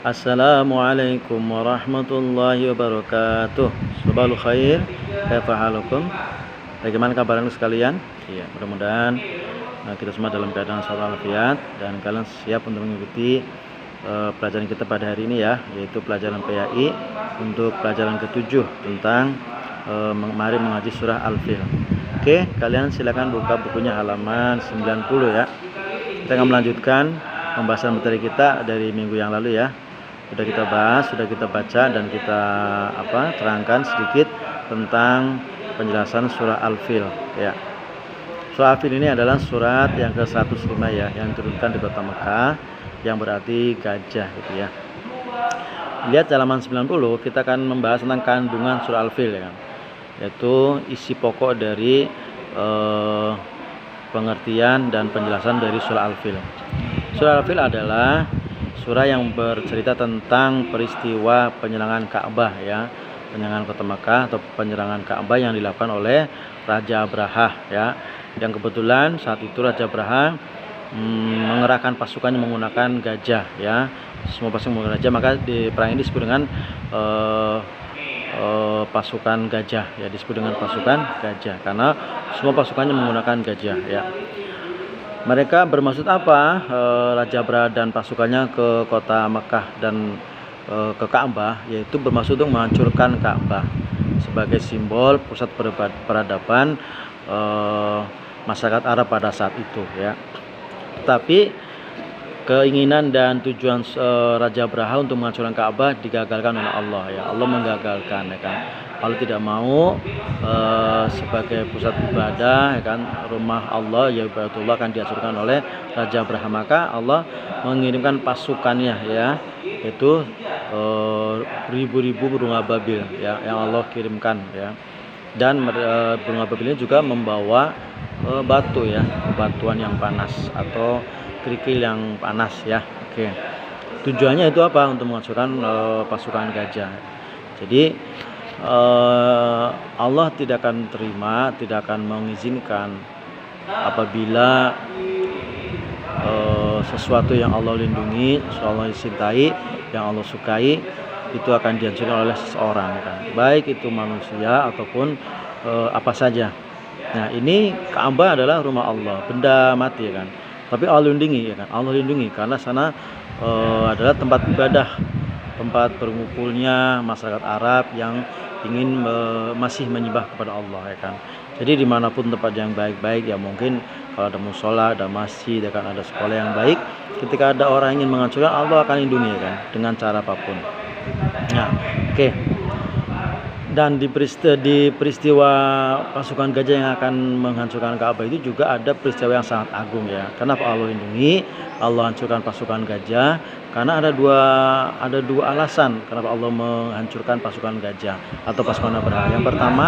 Assalamualaikum warahmatullahi wabarakatuh. Subhanul khair, kaifa halukum? Bagaimana kabarnya sekalian? Iya, mudah-mudahan kita semua dalam keadaan sehat walafiat dan kalian siap untuk mengikuti pelajaran kita pada hari ini ya, yaitu pelajaran PAI untuk pelajaran ke-7 tentang mari mengaji surah Al-Fil. Oke, kalian silakan buka bukunya halaman 90 ya. Kita akan melanjutkan pembahasan materi kita dari minggu yang lalu ya. Sudah kita bahas, sudah kita baca dan kita terangkan sedikit tentang penjelasan surah Al-Fil ya. Surah Al-Fil ini adalah surat yang ke-105 ya, yang diturunkan di kota Mekah, yang berarti gajah gitu ya. Lihat halaman 90, kita akan membahas tentang kandungan surah Al-Fil ya kan. Yaitu isi pokok dari pengertian dan penjelasan dari surah Al-Fil. Surah Al-Fil adalah surah yang bercerita tentang peristiwa penyerangan Ka'bah ya, penyerangan kota Makkah atau penyerangan Ka'bah yang dilakukan oleh Raja Abrahah ya. Yang kebetulan saat itu Raja Abrahah mengerahkan pasukannya menggunakan gajah ya. Semua pasukan menggunakan gajah, maka di perang ini disebut dengan pasukan gajah ya, disebut dengan pasukan gajah karena semua pasukannya menggunakan gajah ya. Mereka bermaksud apa? Raja Abrahah dan pasukannya ke kota Mekah dan ke Ka'bah, yaitu bermaksud untuk menghancurkan Ka'bah sebagai simbol pusat peradaban masyarakat Arab pada saat itu ya. Tetapi keinginan dan tujuan Raja Abrahah untuk menghancurkan Ka'bah digagalkan oleh Allah ya. Allah menggagalkan ya kan. Allah tidak mau sebagai pusat ibadah ya kan, rumah Allah ya, Baitullah akan dihancurkan oleh Raja Abrahah. Maka Allah mengirimkan pasukannya ya, itu ribu-ribu burung ababil ya, yang Allah kirimkan ya. Dan burung ababil ini juga membawa batu ya, batuan yang panas atau kerikil yang panas ya. Oke. Tujuannya itu apa? Untuk menghancurkan pasukan gajah. Jadi Allah tidak akan terima, tidak akan mengizinkan apabila sesuatu yang Allah lindungi, Allah cintai, yang Allah sukai itu akan dihancurkan oleh seseorang kan. Baik itu manusia ataupun apa saja. Nah, ini Ka'bah adalah rumah Allah, benda mati ya kan. Tapi Allah lindungi ya kan. Allah lindungi karena sana adalah tempat ibadah, tempat berkumpulnya masyarakat Arab yang ingin masih menyembah kepada Allah ya kan. Jadi dimanapun tempat yang baik-baik ya, mungkin kalau ada musola, ada masjid ya kan, ada sekolah yang baik, ketika ada orang ingin menghancurkan, Allah akan lindungi ya kan, dengan cara apapun. Nah, oke. Dan di peristiwa pasukan gajah yang akan menghancurkan Ka'bah itu juga ada peristiwa yang sangat agung ya. Kenapa Allah lindungi, Allah hancurkan pasukan gajah? Karena ada dua alasan kenapa Allah menghancurkan pasukan gajah atau pasukan Abrahah. Yang pertama,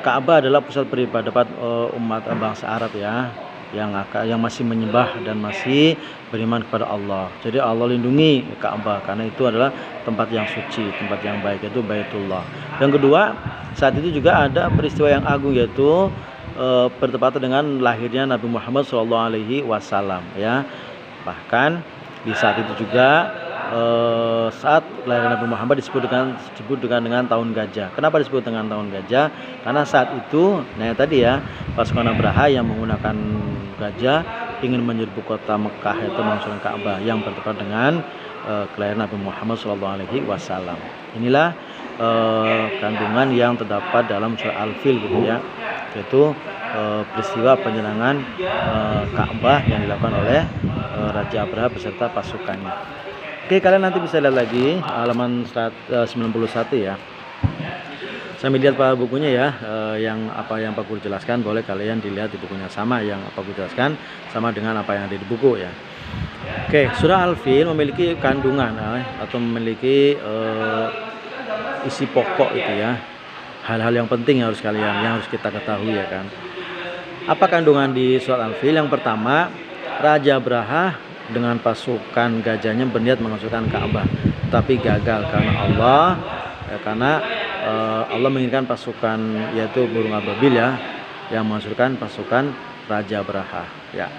Ka'bah adalah pusat peribadatan umat bangsa Arab ya, yang masih menyembah dan masih beriman kepada Allah. Jadi Allah lindungi Ka'bah karena itu adalah tempat yang suci, tempat yang baik, yaitu Baitullah. Yang kedua, saat itu juga ada peristiwa yang agung, yaitu bertepatan dengan lahirnya Nabi Muhammad SAW ya. Bahkan di saat itu juga saat kelahiran Nabi Muhammad disebut dengan tahun gajah. Kenapa disebut dengan tahun gajah? Karena saat itu, nah tadi ya, pasukan Abrahah yang menggunakan gajah ingin menyerbu kota Mekah, yaitu menghancurkan Ka'bah yang bertepatan dengan kelahiran Nabi Muhammad SAW. Inilah kandungan yang terdapat dalam surah Al-Fil gitu ya, yaitu peristiwa penyerangan Ka'bah yang dilakukan oleh Raja Abrahah beserta pasukannya. Oke, kalian nanti bisa lihat lagi halaman 91 ya. Sambil lihat pada bukunya ya, yang Pak Guru jelaskan boleh kalian dilihat di bukunya, sama yang Pak Guru jelaskan sama dengan apa yang ada di buku ya. Oke, surah Al-Fil memiliki kandungan atau memiliki isi pokok itu ya. Hal-hal yang penting yang harus kita ketahui ya kan. Apa kandungan di surah Al-Fil? Yang pertama, Raja Abrahah dengan pasukan gajahnya berniat menghancurkan Ka'bah, tapi gagal karena Allah menginginkan pasukan, yaitu burung ababil ya, yang menghancurkan pasukan Raja Abrahah ya.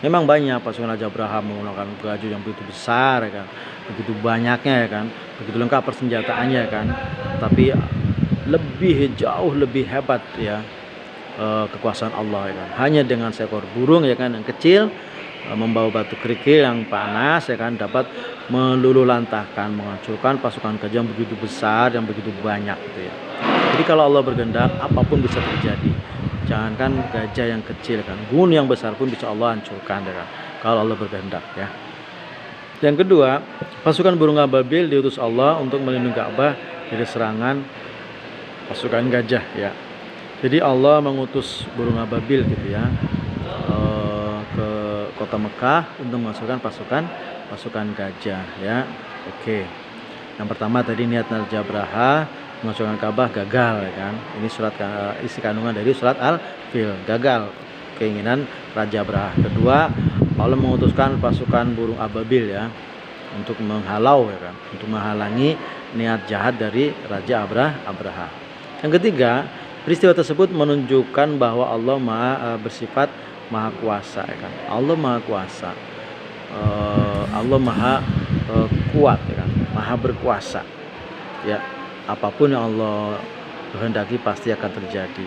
Memang banyak pasukan Raja Abraham menggunakan baju yang begitu besar, ya kan, begitu banyaknya, ya kan, begitu lengkap persenjataannya, ya kan. Tapi jauh lebih hebat, ya, kekuasaan Allah, ya kan. Hanya dengan seekor burung, ya kan, yang kecil, membawa batu kerikil yang panas, ya kan, dapat meluluhlantahkan, menghancurkan pasukan gajah yang begitu besar, yang begitu banyak, gitu ya. Jadi kalau Allah berkehendak, apapun bisa terjadi. Jangankan gajah yang kecil, kan, gunung yang besar pun bisa Allah hancurkan, ya kan, kalau Allah berkehendak, ya. Yang kedua, pasukan burung ababil diutus Allah untuk melindungi Ka'bah dari serangan pasukan gajah, ya. Jadi Allah mengutus burung ababil, gitu ya, ke kota Mekah untuk memasukkan pasukan gajah, ya. Oke. Yang pertama tadi niat Raja Abraha menghancurkan Ka'bah gagal, ya kan. Ini isi kandungan dari surat Al-Fil, gagal keinginan Raja Abraha. Kedua, Allah mengutuskan pasukan burung ababil, ya, untuk menghalau, ya kan, untuk menghalangi niat jahat dari Raja Abraha. Yang ketiga, peristiwa tersebut menunjukkan bahwa Allah bersifat maha kuasa, ya kan. Allah maha kuasa, Allah maha kuat, ya kan, maha berkuasa, ya. Apapun yang Allah kehendaki pasti akan terjadi.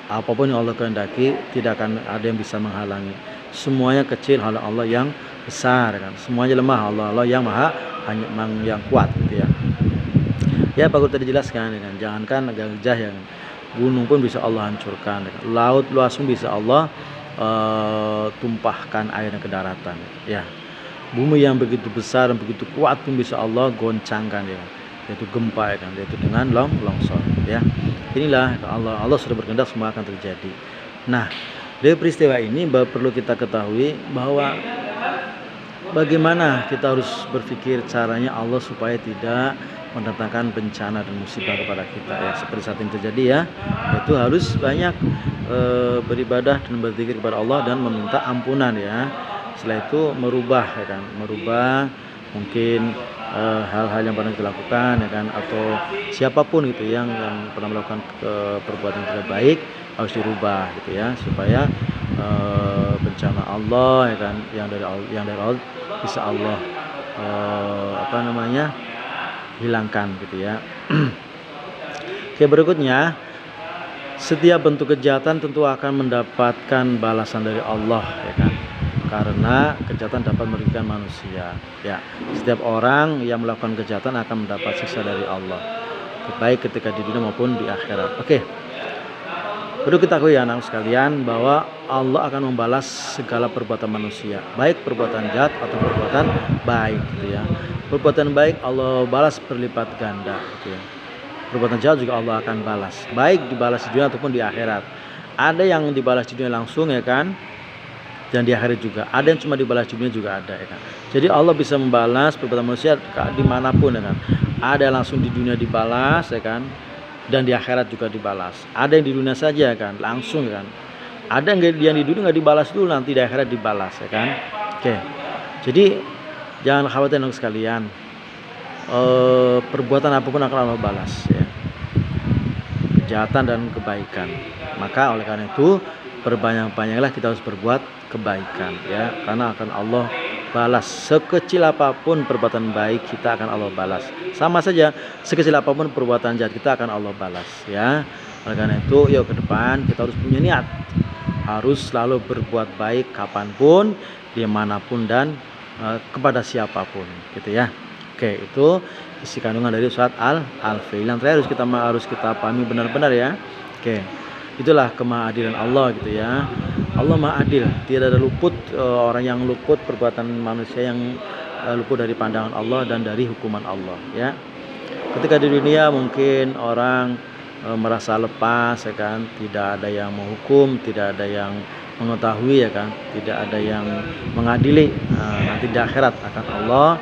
Apapun yang Allah kehendaki tidak akan ada yang bisa menghalangi. Semuanya kecil, hanya Allah yang besar, kan. Semuanya lemah, Allah yang yang kuat, gitu ya. Ya, bagus tadi dijelaskan, kan. Jangankan gajah, yang gunung pun bisa Allah hancurkan, kan. Laut luas pun bisa Allah tumpahkan airnya ke daratan, ya. Bumi yang begitu besar dan begitu kuat pun bisa Allah goncangkan, ya, yaitu gempa, ya kan, yaitu dengan longsor, ya. Inilah Allah sudah berkehendak, semua akan terjadi. Nah, dari peristiwa ini perlu kita ketahui bahwa bagaimana kita harus berpikir caranya Allah supaya tidak mendatangkan bencana dan musibah kepada kita, ya, seperti saat ini terjadi, ya. Yaitu harus banyak beribadah dan berzikir kepada Allah dan meminta ampunan, ya. Setelah itu merubah, ya kan, merubah mungkin hal-hal yang pernah kita lakukan, ya kan, atau siapapun gitu yang pernah melakukan perbuatan yang tidak baik harus dirubah, gitu ya, supaya bencana Allah, ya kan, yang dari Allah bisa Allah hilangkan, gitu ya. Oke, berikutnya, setiap bentuk kejahatan tentu akan mendapatkan balasan dari Allah, ya kan, karena kejahatan dapat merugikan manusia, ya. Setiap orang yang melakukan kejahatan akan mendapat siksa dari Allah, baik ketika di dunia maupun di akhirat. Oke. Perlu kita ketahui, anak sekalian, bahwa Allah akan membalas segala perbuatan manusia, baik perbuatan jahat atau perbuatan baik, gitu ya. Perbuatan baik Allah balas berlipat ganda, gitu ya. Perbuatan jahat juga Allah akan balas, baik dibalas di dunia ataupun di akhirat. Ada yang dibalas di dunia langsung, ya kan, dan di akhirat juga. Ada yang cuma dibalas di dunia juga ada, ya kan. Jadi Allah bisa membalas perbuatan manusia dimanapun, ya kan. Ada yang langsung di dunia dibalas, ya kan, dan di akhirat juga dibalas. Ada yang di dunia saja, kan, langsung, kan. Ada yang di dunia nggak dibalas dulu, nanti di akhirat dibalas, ya kan. Oke. Jadi jangan khawatir, anak sekalian. Perbuatan apapun akan Allah balas, ya. Kejahatan dan kebaikan. Maka oleh karena itu perbanyak-banyaklah kita harus berbuat kebaikan, ya, karena akan Allah balas. Sekecil apapun perbuatan baik kita akan Allah balas. Sama saja, sekecil apapun perbuatan jahat kita akan Allah balas, ya. Oleh karena itu, yuk ke depan kita harus punya niat, harus selalu berbuat baik kapanpun, dimanapun, dan kepada siapapun, gitu ya. Oke, itu isi kandungan dari surat Al-Fil. Yang terakhir harus kita pahami benar-benar, ya. Oke, itulah kemahadilan Allah, gitu ya. Allah maha adil, tidak ada luput orang yang luput perbuatan manusia yang luput dari pandangan Allah dan dari hukuman Allah, ya. Ketika di dunia mungkin orang merasa lepas, ya kan, tidak ada yang menghukum, tidak ada yang mengetahui, ya kan, tidak ada yang mengadili. Nanti di akhirat akan Allah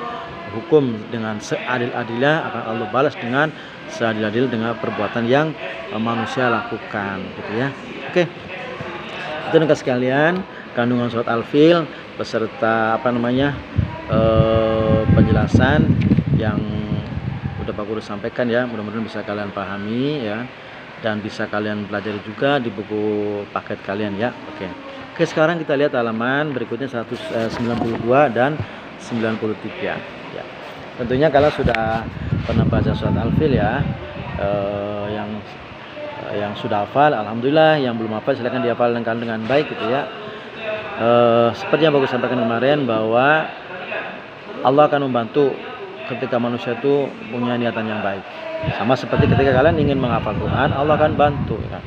hukum dengan seadil-adilnya, akan Allah balas dengan seadil-adil dengan perbuatan yang manusia lakukan, gitu ya. Oke. Itu nih sekalian, kandungan surat Al-Fil beserta penjelasan yang udah Pak Guru sampaikan, ya. Mudah-mudahan bisa kalian pahami, ya, dan bisa kalian pelajari juga di buku paket kalian, ya. Oke. Oke, sekarang kita lihat halaman berikutnya 192 dan 93 ya. Tentunya kalau sudah pernah baca surat Al-Fil ya, yang sudah hafal alhamdulillah, yang belum hafal silakan dihafalkan dengan baik gitu ya. Seperti yang bagus sampaikan kemarin bahwa Allah akan membantu ketika manusia itu punya niatan yang baik. Sama seperti ketika kalian ingin menghafal Quran, Allah akan bantu ya.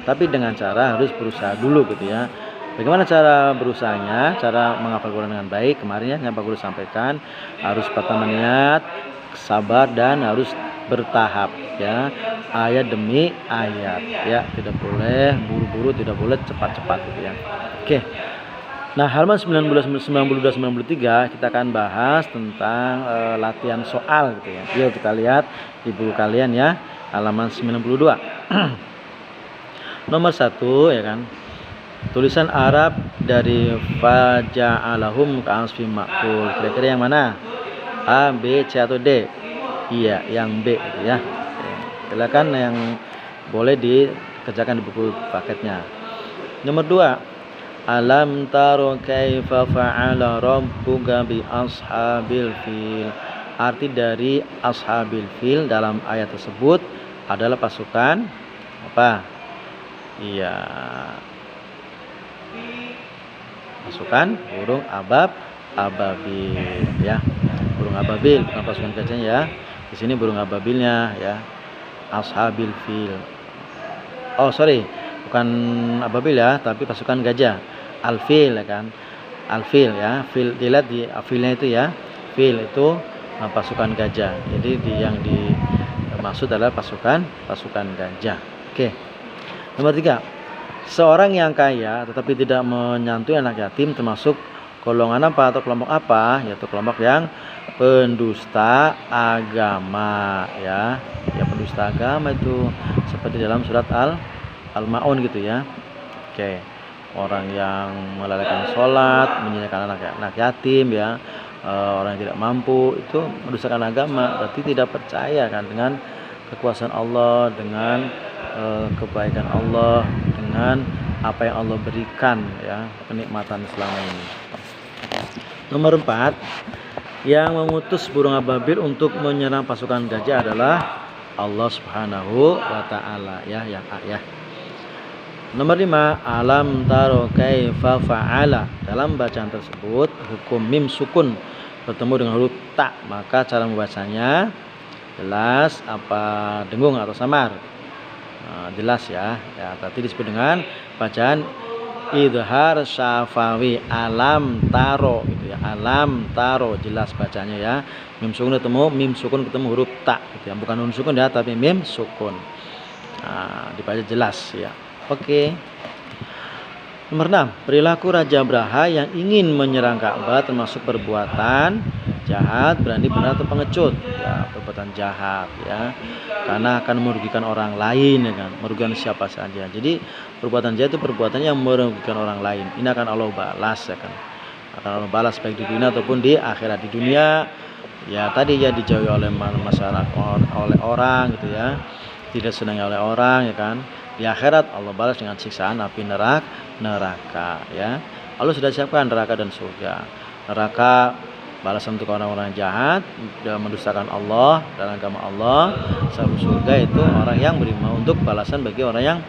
Tapi dengan cara harus berusaha dulu gitu ya. Bagaimana cara berusahanya? Cara menghafal Quran dengan baik kemarin ya yang Pak Guru sampaikan, harus pertama niat, sabar, dan harus bertahap ya, ayat demi ayat ya, tidak boleh buru-buru, tidak boleh cepat-cepat gitu ya. Oke. Nah, halaman 92-93 kita akan bahas tentang latihan soal gitu ya. Yuk kita lihat di buku kalian ya, halaman 92. Nomor 1 ya kan. Tulisan Arab dari faja'alahum ka'asfi ma'kul. Kira-kira yang mana? A, B, C atau D? Iya, yang B gitu ya. Silakan yang boleh dikerjakan di buku paketnya. Nomor 2. Alam taro kaifa fa'ala rabbuka bi ashabil fil. Arti dari ashabil fil dalam ayat tersebut adalah pasukan apa? Iya. Pasukan burung ababil ya. Burung ababil bukan pasukan gajahnya ya. Di sini burung ababilnya ya. Ashabil fil. Oh, sorry. Bukan ababil ya, tapi pasukan gajah. Al-fil ya kan. Al-fil ya. Fil, dilihat di filnya itu ya. Fil itu pasukan gajah. Jadi yang dimaksud adalah pasukan gajah. Oke. Nomor 3. Seorang yang kaya tetapi tidak menyantui anak yatim termasuk golongan apa atau kelompok apa? Yaitu kelompok yang pendusta agama ya. Ya, pendusta agama itu seperti dalam surat Al-Maun gitu ya. Oke. Orang yang melalaikan sholat, menyanyikan anak yatim ya, orang yang tidak mampu, itu mendustakan agama, berarti tidak percaya kan dengan kekuasaan Allah, dengan kebaikan Allah, dengan apa yang Allah berikan ya, kenikmatan selama ini. Nomor 4, yang mengutus burung ababil untuk menyerang pasukan gajah adalah Allah Subhanahu wa taala ya, yang A ya. Nomor 5, alam taro kaifa fa'ala. Dalam bacaan tersebut hukum mim sukun bertemu dengan huruf ta, maka cara membacanya jelas apa dengung atau samar. Jelas ya. Ya, berarti disebut dengan bacaan idhar syafawi, alam taro gitu ya. Alam taro jelas bacanya ya. Mim sukun ketemu huruf ta gitu ya. Bukan nun sukun ya, tapi mim sukun. Dibaca jelas ya. Oke. Nomor 6, perilaku Raja Braha yang ingin menyerang Ka'bah termasuk perbuatan jahat, berani, benar atau pengecut. Ya, perbuatan jahat ya. Karena akan merugikan orang lain ya kan, merugikan siapa saja. Jadi perbuatan jahat itu perbuatan yang merugikan orang lain. Ini akan Allah balas ya kan. Akan Allah balas baik di dunia ataupun di akhirat. Di dunia ya tadi ya dijauhi oleh masyarakat, oleh orang gitu ya. Tidak senang oleh orang ya kan. Di akhirat Allah balas dengan siksaan api neraka ya. Allah sudah siapkan neraka dan surga. Neraka balasan untuk orang-orang jahat dan mendustakan Allah dan agama Allah. Surga itu orang yang beriman, untuk balasan bagi orang yang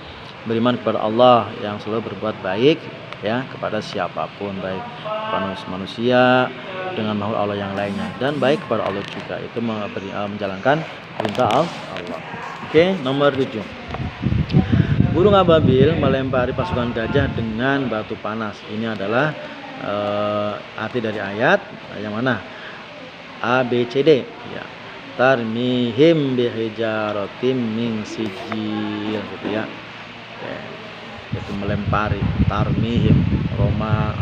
beriman kepada Allah, yang selalu berbuat baik ya kepada siapapun, baik kepada manusia dengan makhluk Allah yang lainnya, dan baik kepada Allah juga, itu menjalankan perintah Allah. Oke, nomor 7. Burung ababil melempari pasukan gajah dengan batu panas. Ini adalah arti dari ayat yang mana? A, B, C, D ya. Tarmihim bihijaratim min sijil gitu ya. Oke. Itu melempari, tarmihim, Roma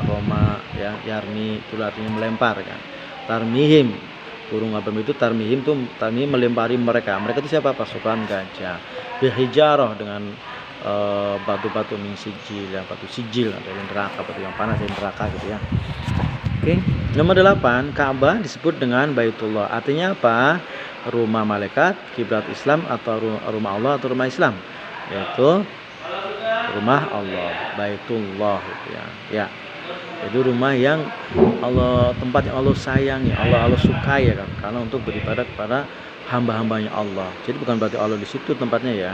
ya, yarmi itu artinya melempar kan. Tarmihim, burung ababil itu tarmihim melempari mereka. Mereka itu siapa? Pasukan gajah. Bihijarah dengan batu-batu min sijil ya, batu sijil dari neraka, batu yang panas dari neraka gitu ya. Oke. Nomor 8, Ka'bah disebut dengan Baitullah. Artinya apa? Rumah malaikat, kiblat Islam, atau rumah Allah atau rumah Islam. Yaitu rumah Allah, Baitullah gitu ya. Ya. Itu rumah yang Allah, tempat yang Allah sayangi, Allah sukai ya kan, karena untuk beribadah kepada hamba-hambanya Allah. Jadi bukan berarti Allah di situ tempatnya ya,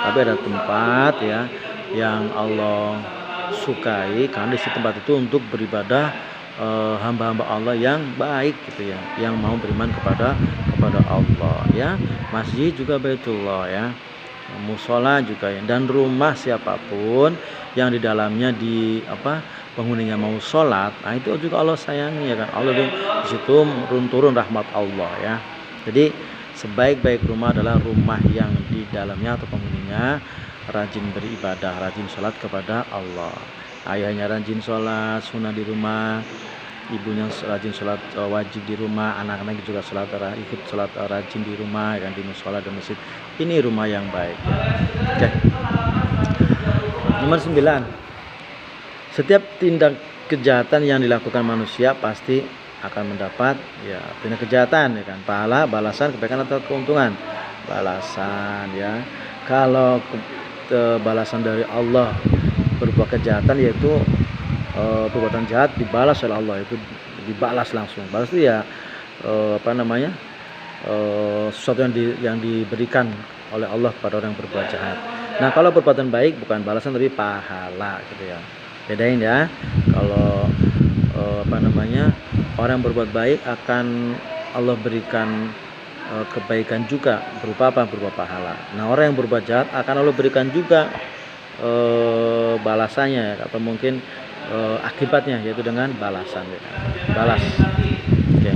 tapi ada tempat ya yang Allah sukai, karena di situ tempat itu untuk beribadah hamba-hamba Allah yang baik gitu ya, yang mau beriman kepada Allah ya. Masjid juga Baitullah ya, musola juga ya, dan rumah siapapun yang di dalamnya penghuninya mau sholat, nah itu juga Allah sayangi ya kan. Allah di situ turun rahmat Allah ya. Jadi sebaik-baik rumah adalah rumah yang di dalamnya atau penghuninya rajin beribadah, rajin sholat kepada Allah. Ayahnya rajin sholat sunnah di rumah, ibunya rajin sholat wajib di rumah, anak-anak juga ikut sholat rajin di rumah ya kan, di musola dan masjid. Ini rumah yang baik ya. Oke. Nomor 9. Setiap tindak kejahatan yang dilakukan manusia pasti akan mendapat ya tindak kejahatan ya kan, pahala, balasan, kebaikan atau keuntungan. Balasan ya. Kalau balasan dari Allah berbuat kejahatan, yaitu perbuatan jahat dibalas oleh Allah, itu dibalas langsung. Balas itu ya sesuatu yang diberikan oleh Allah kepada orang yang berbuat jahat. Nah, kalau perbuatan baik bukan balasan tapi pahala gitu ya. Bedain ya. Kalau orang yang berbuat baik akan Allah berikan kebaikan juga berupa berupa pahala. Nah, orang yang berbuat jahat akan Allah berikan juga balasannya atau mungkin akibatnya, yaitu dengan balasan ya. Balas. Oke.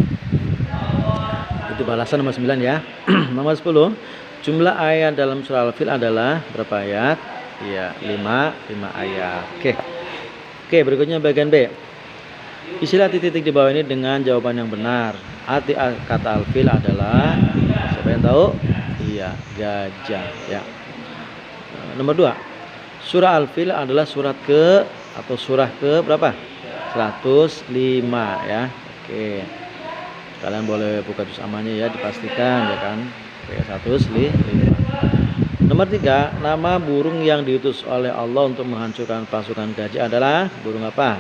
Itu balasan nomor 9 ya. Nomor 10. Jumlah ayat dalam surah Al-Fil adalah berapa ayat? Ya, 5 ayat. Oke, berikutnya bagian B. Isilah titik-titik di bawah ini dengan jawaban yang benar. Arti kata Al-Fil adalah, siapa yang tahu? Iya, gajah ya. Nomor 2. Surah Al-Fil adalah surah ke berapa? 105 ya. Oke. Kalian boleh buka juz amannya ya, dipastikan ya kan. Oke, 105. Nomor 3, nama burung yang diutus oleh Allah untuk menghancurkan pasukan gajah adalah burung apa?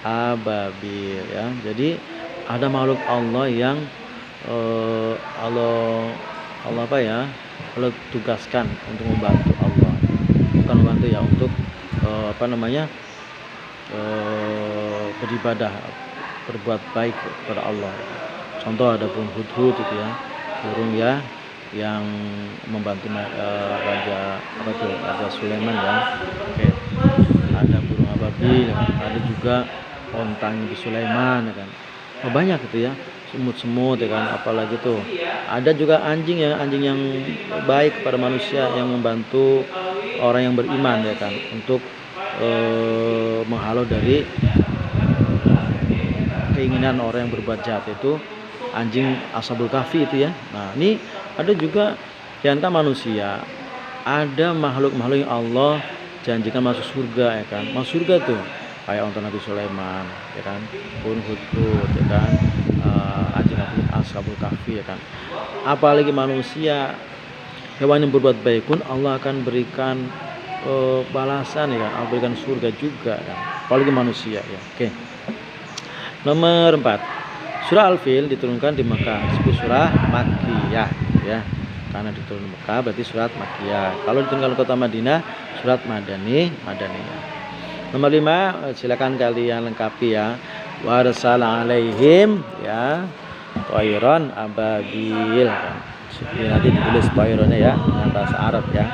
Ababil ya. Jadi ada makhluk Allah yang Allah tugaskan untuk membantu Allah. Bukan membantu ya, untuk beribadah, berbuat baik kepada Allah. Contoh ada burung hudhud itu ya, burung ya yang membantu Raja Sulaiman ya. Oke. Ada burung ababil, ada juga onta Nabi Sulaiman ya kan. Banyak gitu ya, semut-semut ya kan, apalagi tuh. Ada juga anjing yang baik kepada manusia, yang membantu orang yang beriman ya kan, untuk menghalau dari keinginan orang yang berbuat jahat, itu anjing Ashabul Kahfi itu ya. Nah, ini ada juga di antara manusia, ada makhluk-makhluk yang Allah janjikan masuk surga ya kan. Masuk surga tuh kayak onta Nabi Sulaiman ya kan, burung hudhud ya kan, anjing Ashabul Kahfi ya kan. Apalagi manusia, hewan yang berbuat baik pun Allah akan berikan balasan ya kan, Allah berikan surga juga kan. Apalagi manusia ya. Oke. Nomor 4. Surah Al-Fil diturunkan di Mekah, disebut surah Makkiyah ya. Karena diturunkan di Mekah berarti surat Makkiyah. Kalau diturunkan di kota Madinah, surat Madaniyah. Nomor 5, silakan kalian lengkapi ya. Wa arsala alaihim ya thayran ababil kan. Nanti ditulis thayrannya ya dengan bahasa Arab ya.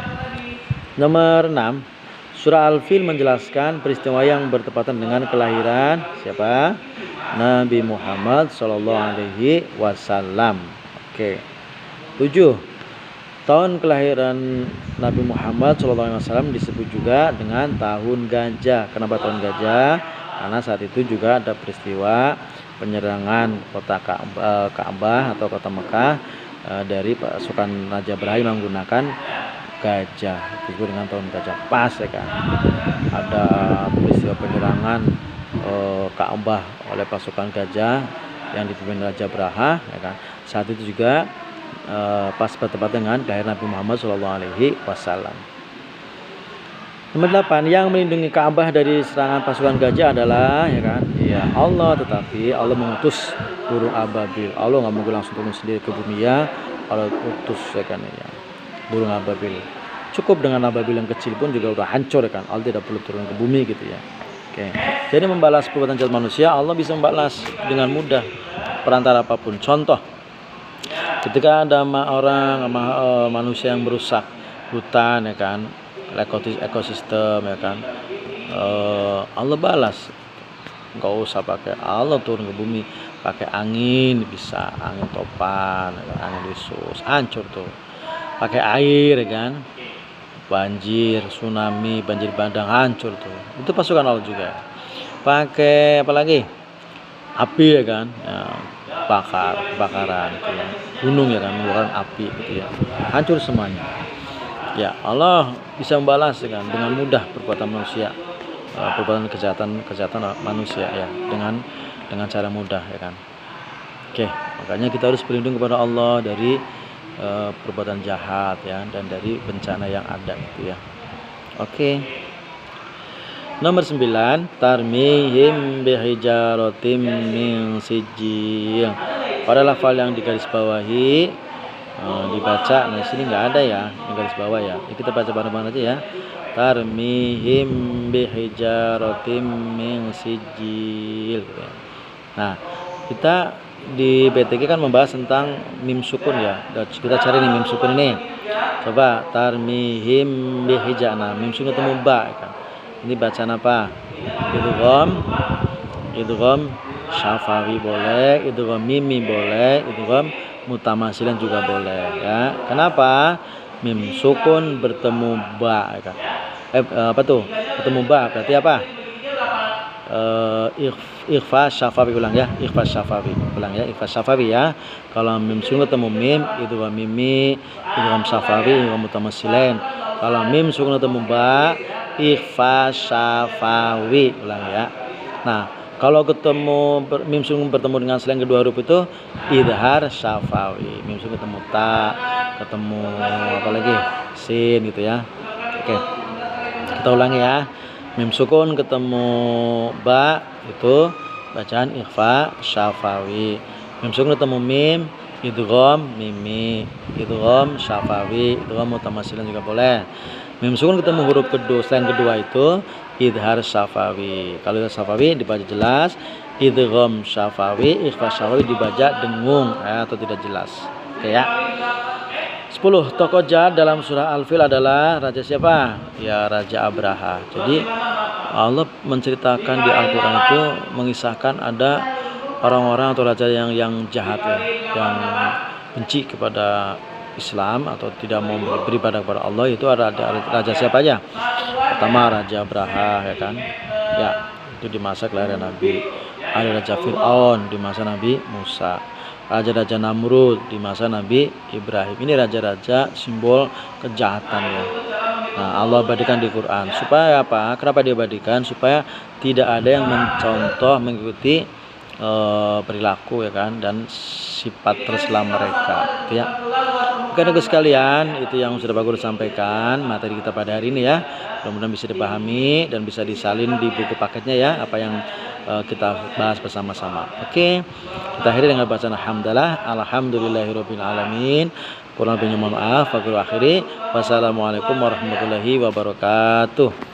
Nomor 6, surah Al-Fil menjelaskan peristiwa yang bertepatan dengan kelahiran siapa? Nabi Muhammad sallallahu alaihi wasallam. Oke. 7. Tahun kelahiran Nabi Muhammad sallallahu alaihi wasallam disebut juga dengan tahun gajah. Kenapa tahun gajah? Karena saat itu juga ada peristiwa penyerangan kota Ka'bah atau kota Mekah dari pasukan Raja Ibrahim menggunakan gajah. Disebut dengan tahun gajah. Pas ya kan. Ada peristiwa penyerangan Ka'bah oleh pasukan gajah yang dipimpin Raja Braha ya kan. Saat itu juga pas bertepatan dengan kelahiran Nabi Muhammad sallallahu alaihi wasallam. Nomor 8, yang melindungi Ka'bah dari serangan pasukan gajah adalah ya kan? Ya Allah, tetapi Allah mengutus burung ababil. Allah nggak mungkin langsung turun sendiri ke bumi ya. Allah utus ya kan ya. Burung ababil. Cukup dengan ababil yang kecil pun juga udah hancur ya kan. Allah tidak perlu turun ke bumi gitu ya. Oke. Jadi membalas perbuatan jahat manusia, Allah bisa membalas dengan mudah perantara apapun. Contoh, ketika ada manusia yang merusak hutan ya kan, ekosistem ya kan, Allah balas. Nggak usah pakai Allah turun ke bumi, pakai angin bisa, angin topan, angin wisus, hancur tuh. Pakai air ya kan, banjir, tsunami, banjir bandang, hancur tuh. Itu pasukan Allah juga. Pakai apa lagi? Api ya kan, ya, kebakaran gitu ya. Gunung ya kan, mengeluarkan api gitu ya, hancur semuanya. Ya Allah bisa membalas ya kan, dengan mudah perbuatan manusia, perbuatan kejahatan manusia ya, dengan cara mudah ya kan. Oke, makanya kita harus berlindung kepada Allah dari perbuatan jahat ya, dan dari bencana yang ada gitu ya. Oke. Nomor 9, tarmihim bihijaratim min sijil. Pada lafal yang digarisbawahi dibaca, nah sini nggak ada ya di garis bawah ya. Kita baca bareng-bareng aja ya. Tarmihim bihijaratim min sijil. Nah, kita di BTG kan membahas tentang mim sukun ya. Kita cari nih mim sukun ini. Coba tarmihim bihijana, mim sukun ketemu ba kan. Ini bacaan apa? Idgham syafawi boleh, idgham mimi boleh, idgham mutamasilan juga boleh ya. Kenapa? Mim sukun bertemu ba ya kan. Apa tuh? Bertemu ba berarti apa? Ikhfa syafawi, ulang ya, ikhfa syafawi, ulang ya, ikhfa syafawi ya. Kalau mim sukun ketemu mim, idgham mimi, idgham syafawi, idgham mutamasilan. Kalau mim sukun ketemu ba, ikhfa syafawi, ulang ya. Nah, kalau ketemu mim sukun bertemu dengan selain kedua huruf itu idhar syafawi. Mim sukun ketemu ta, ketemu apa lagi? Sin gitu ya. Oke. Kita ulangi ya. Mim sukun ketemu ba itu bacaan ikhfa syafawi. Mim sukun ketemu mim, idgham mimi, idgham syafawi, idgham mutamasilan juga boleh. Mim sukun ketemu huruf kedua, selain kedua itu idhar syafawi. Kalau idhar syafawi dibaca jelas, idgham syafawi, ikhfa syafawi dibaca dengung ya, atau tidak jelas. Oke ya. 10. Tokoh jahat dalam surah Al-Fil adalah raja siapa? Ya, Raja Abraha. Jadi Allah menceritakan di Al-Quran itu mengisahkan ada orang-orang atau raja yang jahat ya, yang benci kepada Islam atau tidak mau beribadah kepada Allah. Itu ada raja siapa aja? Pertama Raja Abraha ya kan. Ya, itu di masa kelahiran Nabi. Ada Raja Fir'aun di masa Nabi Musa. Raja-raja Namrud di masa Nabi Ibrahim. Ini raja-raja simbol kejahatan ya. Nah, Allah abadikan di Quran. Supaya apa? Kenapa dia abadikan? Supaya tidak ada yang mencontoh, mengikuti perilaku ya kan, dan sifat tercela mereka. Gitu ya. Oke teman sekalian, itu yang sudah Pak Guru sampaikan materi kita pada hari ini ya. Mudah-mudahan bisa dipahami dan bisa disalin di buku paketnya ya, apa yang kita bahas bersama-sama. Oke, kita akhiri dengan bacaan alhamdulillah, alhamdulillahirabbil alamin. Kurang lebihnya mohon maaf. Pak Guru akhiri. Wassalamualaikum warahmatullahi wabarakatuh.